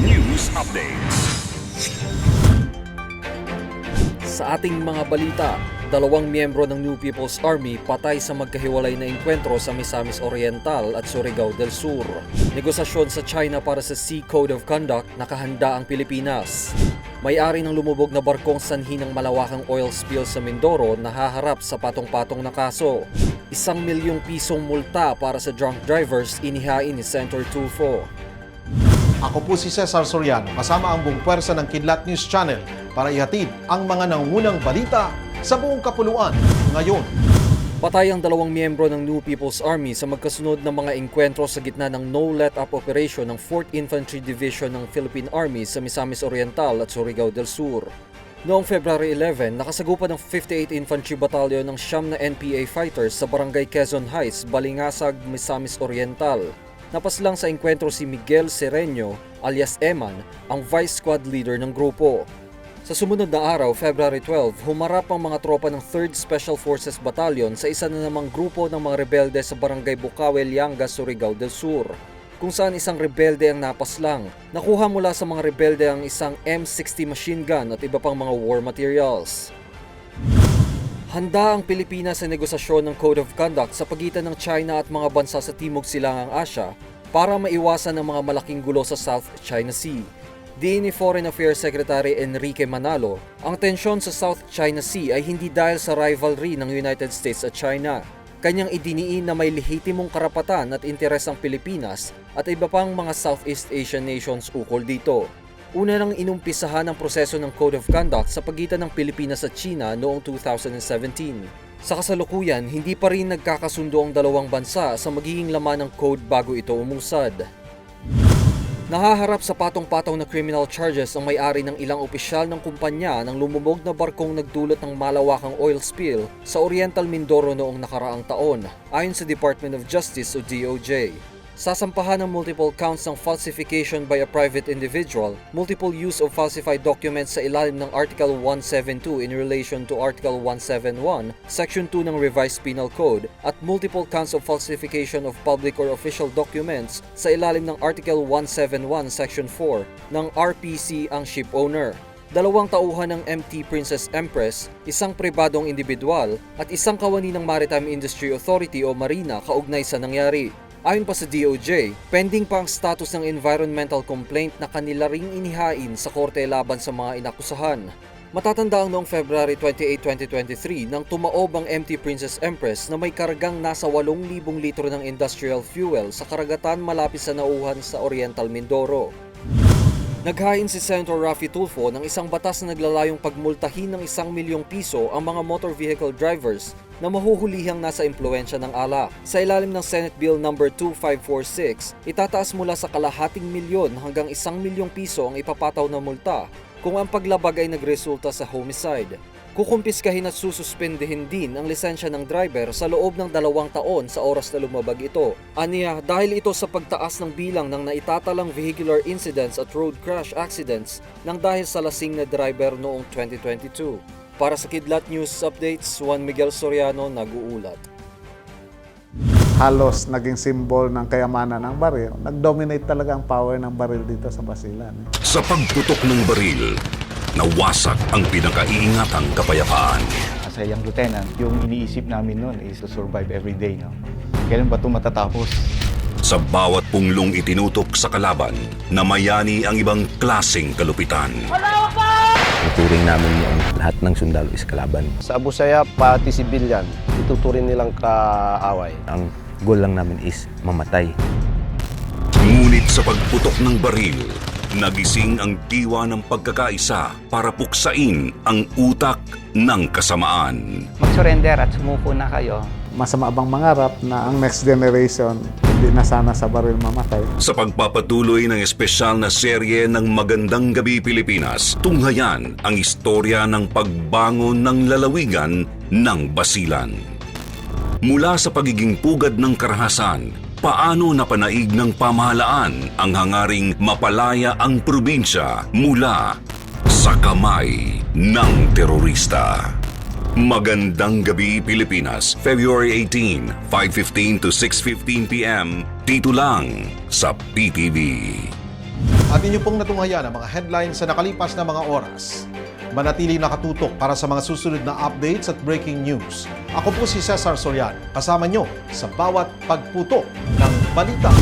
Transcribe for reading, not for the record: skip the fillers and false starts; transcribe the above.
News Updates. Sa ating mga balita, 2 miyembro ng New People's Army patay sa magkahiwalay na engkwentro sa Misamis Oriental at Surigao del Sur. Negosasyon sa China para sa Sea Code of Conduct, nakahanda ang Pilipinas. May-ari ng lumubog na barkong sanhi ng malawakang oil spill sa Mindoro nahaharap sa patong-patong na kaso. 1 milyong pisong multa para sa drunk drivers inihain ni Senator Tulfo. Ako po si Cesar Soriano, kasama ang buong pwersa ng Kidlat News Channel para ihatid ang mga nangungunang balita sa buong kapuluan ngayon. Patay ang 2 miyembro ng New People's Army sa magkasunod na mga engkwentro sa gitna ng no-let-up operation ng 4th Infantry Division ng Philippine Army sa Misamis Oriental at Surigao del Sur. Noong February 11, nakasagupa ng 58th Infantry Battalion ng siyam na NPA fighters sa Barangay Quezon Heights, Balingasag, Misamis Oriental. Napaslang sa engkwentro si Miguel Sereño alias Eman, ang vice squad leader ng grupo. Sa sumunod na araw, February 12, humarap ang mga tropa ng 3rd Special Forces Battalion sa isa na namang grupo ng mga rebelde sa Barangay Bukawe, Lianga, Surigao del Sur, kung saan isang rebelde ang napaslang. Nakuha mula sa mga rebelde ang isang M60 machine gun at iba pang mga war materials. Handa ang Pilipinas sa negosasyon ng Code of Conduct sa pagitan ng China at mga bansa sa Timog Silangang Asya para maiwasan ang mga malaking gulo sa South China Sea. Diin ni Foreign Affairs Secretary Enrique Manalo, ang tensyon sa South China Sea ay hindi dahil sa rivalry ng United States at China. Kanyang idiniin na may lehitimong karapatan at interes ang Pilipinas at iba pang mga Southeast Asian nations ukol dito. Una nang inumpisahan ang proseso ng Code of Conduct sa pagitan ng Pilipinas at China noong 2017. Sa kasalukuyan, hindi pa rin nagkakasundo ang dalawang bansa sa magiging laman ng code bago ito umusad. Nahaharap sa patong-patong na criminal charges ang may-ari ng ilang opisyal ng kumpanya ng lumubog na barkong nagdulot ng malawakang oil spill sa Oriental Mindoro noong nakaraang taon, ayon sa Department of Justice o DOJ. Sasampahan ng multiple counts ng falsification by a private individual, multiple use of falsified documents sa ilalim ng Article 172 in relation to Article 171, Section 2 ng Revised Penal Code, at multiple counts of falsification of public or official documents sa ilalim ng Article 171, Section 4 ng RPC ang ship owner. 2 tauhan ng MT Princess Empress, isang pribadong individual, at isang kawani ng Maritime Industry Authority o Marina kaugnay sa nangyari. Ayon pa sa DOJ, pending pa ang status ng environmental complaint na kanila ring inihain sa korte laban sa mga inakusahan. Matatanda ang noong February 28, 2023 nang tumaob ang MT Princess Empress na may kargang nasa 8,000 litro ng industrial fuel sa karagatan malapit sa nauhan sa Oriental Mindoro. Naghain si Senator Raffy Tulfo ng isang batas na naglalayong pagmultahin ng 1 milyong piso ang mga motor vehicle drivers na mahuhulihang nasa impluensya ng alak. Sa ilalim ng Senate Bill No. 2546, itataas mula sa 0.5 milyon hanggang 1 milyong piso ang ipapataw na multa kung ang paglabag ay nagresulta sa homicide. Kukumpiskahin at sususpendehin din ang lisensya ng driver sa loob ng 2 taon sa oras na lumabag ito. Aniya, dahil ito sa pagtaas ng bilang ng naitatalang vehicular incidents at road crash accidents nang dahil sa lasing na driver noong 2022. Para sa Kidlat News Updates, Juan Miguel Soriano nag-uulat. Halos naging simbol ng kayamanan ng baril. Nag-dominate talaga ang power ng baril dito sa Basilan. Sa pagputok ng baril, nawasak ang pinakaiingatang kapayapaan. As a young lieutenant, yung iniisip namin noon is to survive every day. No? Kailan ba ito matatapos? Sa bawat punglong itinutok sa kalaban, namayani ang ibang klaseng kalupitan. Tuturing namin yung lahat ng sundalo is kalaban. Sa Abu Sayyaf, pati sibilyan, ituturing nilang kaaway. Ang goal lang namin is mamatay. Ngunit sa pagputok ng baril, nagising ang diwa ng pagkakaisa para puksain ang utak ng kasamaan. Mag-surrender at sumuko na kayo. Masama bang mangarap na ang next generation hindi na sana sa baril mamatay? Sa pagpapatuloy ng espesyal na serye ng Magandang Gabi Pilipinas, tunghayan ang istorya ng pagbangon ng lalawigan ng Basilan. Mula sa pagiging pugad ng karahasan, paano napanaig ng pamahalaan ang hangaring mapalaya ang probinsya mula sa kamay ng terorista. Magandang Gabi Pilipinas, February 18, 5:15 to 6:15 p.m. dito lang sa PTV. At inyo pong natunghayan ang mga headlines sa nakalipas na mga oras. Manatili nakatutok para sa mga susunod na updates at breaking news. Ako po si Cesar Soriano, kasama nyo sa bawat pagputok ng balita.